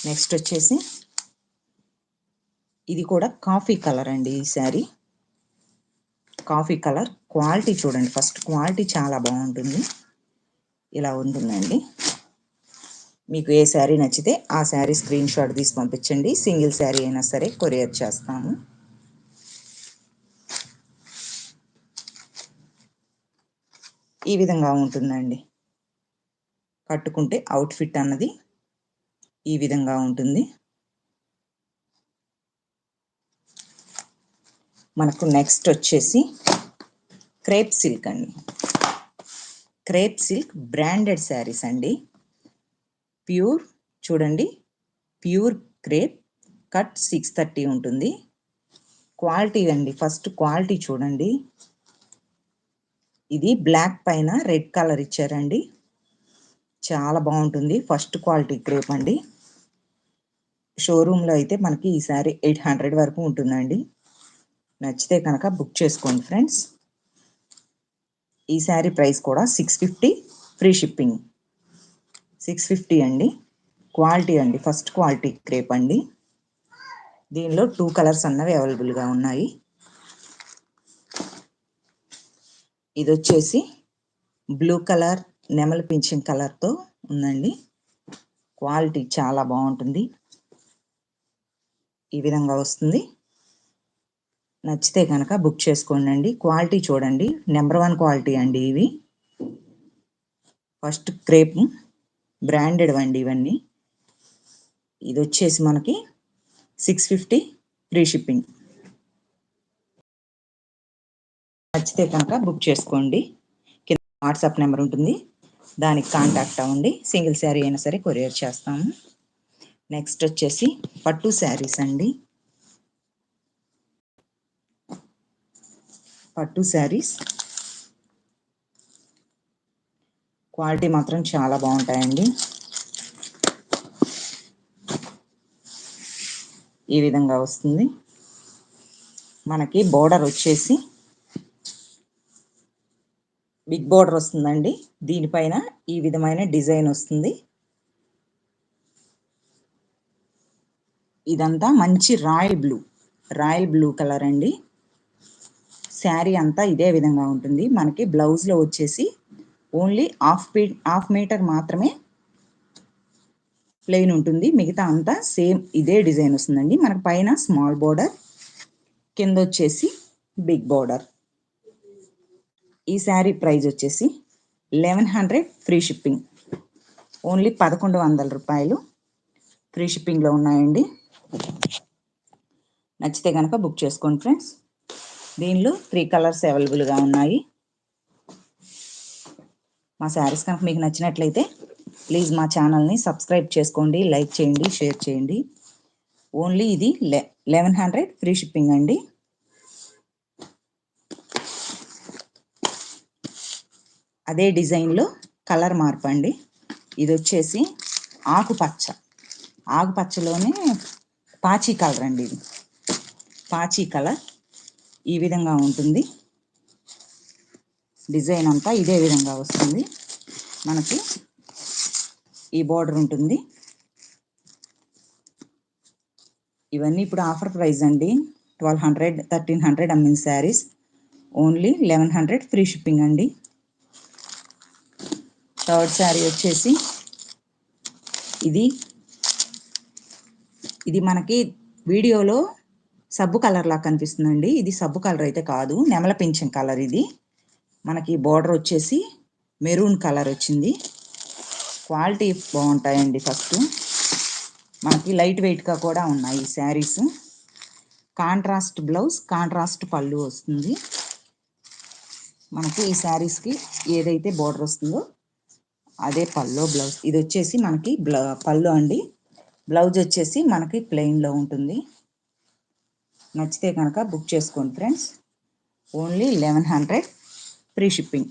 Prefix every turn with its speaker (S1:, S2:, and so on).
S1: Next వచ్చేసి ఇది కూడా కాఫీ కలర్ అండి. ఈ శారీ కాఫీ కలర్. క్వాలిటీ చూడండి, ఫస్ట్ క్వాలిటీ చాలా బాగుంటుంది. ఇలా ఉంటుందండి. మీకు ఏ శారీ నచ్చితే ఆ శారీ స్క్రీన్ షాట్ తీసి పంపించండి. సింగిల్ శారీ అయినా సరే కొరియర్ చేస్తాము. ఈ విధంగా ఉంటుందండి. కట్టుకుంటే అవుట్ఫిట్ అన్నది ఈ విధంగా ఉంటుంది. మనకు నెక్స్ట్ వచ్చేసి క్రేప్ సిల్క్ అండి. క్రేప్ సిల్క్ బ్రాండెడ్ శారీస్ అండి. ప్యూర్ చూడండి, ప్యూర్ క్రేప్ కట్ 630 ఉంటుంది. క్వాలిటీ అండి, ఫస్ట్ క్వాలిటీ చూడండి. ఇది బ్లాక్ పైన రెడ్ కలర్ ఇచ్చారండి. చాలా బాగుంటుంది. ఫస్ట్ క్వాలిటీ క్రేప్ అండి. షోరూంలో అయితే మనకి ఈ శారీ 800 వరకు ఉంటుందండి. నచ్చితే కనుక బుక్ చేసుకోండి ఫ్రెండ్స్. ఈ శారీ ప్రైస్ కూడా 650 ఫ్రీ షిప్పింగ్. 650 అండి. క్వాలిటీ అండి, ఫస్ట్ క్వాలిటీ క్రేప్ అండి. దీనిలో 2 కలర్స్ అన్నవి అవైలబుల్గా ఉన్నాయి. ఇది వచ్చేసి బ్లూ కలర్ నెమలి పింఛన్ కలర్తో ఉందండి. క్వాలిటీ చాలా బాగుంటుంది. ఈ విధంగా వస్తుంది. నచ్చితే కనుక బుక్ చేసుకోండి అండి. క్వాలిటీ చూడండి, నెంబర్ 1 క్వాలిటీ అండి ఇవి. ఫస్ట్ క్రేప్ బ్రాండెడ్ అండి ఇవన్నీ. ఇది వచ్చేసి మనకి 650 ఫ్రీ షిప్పింగ్. నచ్చితే కనుక బుక్ చేసుకోండి. కింద వాట్సాప్ నెంబర్ ఉంటుంది, దానికి కాంటాక్ట్ అవ్వండి. సింగిల్ శారీ అయినా సరే కొరియర్ చేస్తాము. నెక్స్ట్ వచ్చేసి పట్టు శారీస్ అండి. పట్టు శారీస్ క్వాలిటీ మాత్రం చాలా బాగుంటాయండి. ఈ విధంగా వస్తుంది. మనకి బోర్డర్ వచ్చేసి బిగ్ బోర్డర్ వస్తుందండి. దీనిపైన ఈ విధమైన డిజైన్ వస్తుంది. ఇదంతా మంచి రాయల్ బ్లూ కలర్ అండి. శారీ అంతా ఇదే విధంగా ఉంటుంది. మనకి బ్లౌజ్లో వచ్చేసి ఓన్లీ హాఫ్ మీటర్ మాత్రమే ప్లెయిన్ ఉంటుంది. మిగతా అంతా సేమ్ ఇదే డిజైన్ వస్తుందండి. మనకు పైన స్మాల్ బోర్డర్, కింద వచ్చేసి బిగ్ బోర్డర్. ఈ శారీ ప్రైస్ వచ్చేసి 1100 ఫ్రీ షిప్పింగ్. ఓన్లీ 1100 రూపాయలు ఫ్రీ షిప్పింగ్లో ఉన్నాయండి. నచ్చితే కనుక బుక్ చేసుకోండి ఫ్రెండ్స్. దీనిలో 3 కలర్స్ అవైలబుల్గా ఉన్నాయి. మా శారీస్ కనుక మీకు నచ్చినట్లయితే ప్లీజ్ మా ఛానల్ని సబ్స్క్రైబ్ చేసుకోండి, లైక్ చేయండి, షేర్ చేయండి. ఓన్లీ ఇది 1100 ఫ్రీ షిప్పింగ్ అండి. అదే డిజైన్లో కలర్ మార్పు అండి. ఇది వచ్చేసి ఆకుపచ్చలోనే పాచీ కలర్ అండి. ఇది పాచీ కలర్. ఈ విధంగా ఉంటుంది. డిజైన్ అంతా ఇదే విధంగా వస్తుంది. మనకి ఈ బోర్డర్ ఉంటుంది. ఇవన్నీ ఇప్పుడు ఆఫర్ ప్రైస్ అండి. 1200 1300 అమ్మిన శారీస్ ఓన్లీ 1100 ఫ్రీ షిప్పింగ్ అండి. థర్డ్ శారీ వచ్చేసి ఇది మనకి వీడియోలో సబ్బు కలర్ లా కనిపిస్తుందండి. ఇది సబ్బు కలర్ అయితే కాదు, నెమల పింఛన్ కలర్. ఇది మనకి బోర్డర్ వచ్చేసి మెరూన్ కలర్ వచ్చింది. క్వాలిటీ బాగుంటాయండి. ఫస్ట్ మనకి లైట్ వెయిట్గా కూడా ఉన్నాయి ఈ శారీస్. కాంట్రాస్ట్ బ్లౌజ్, కాంట్రాస్ట్ పళ్ళు వస్తుంది. మనకి ఈ శారీస్కి ఏదైతే బోర్డర్ వస్తుందో అదే పళ్ళు, బ్లౌజ్. ఇది వచ్చేసి మనకి పళ్ళు అండి. బ్లౌజ్ వచ్చేసి మనకి ప్లెయిన్లో ఉంటుంది. నచ్చితే కనుక బుక్ చేసుకోండి ఫ్రెండ్స్. Only 1100 free shipping.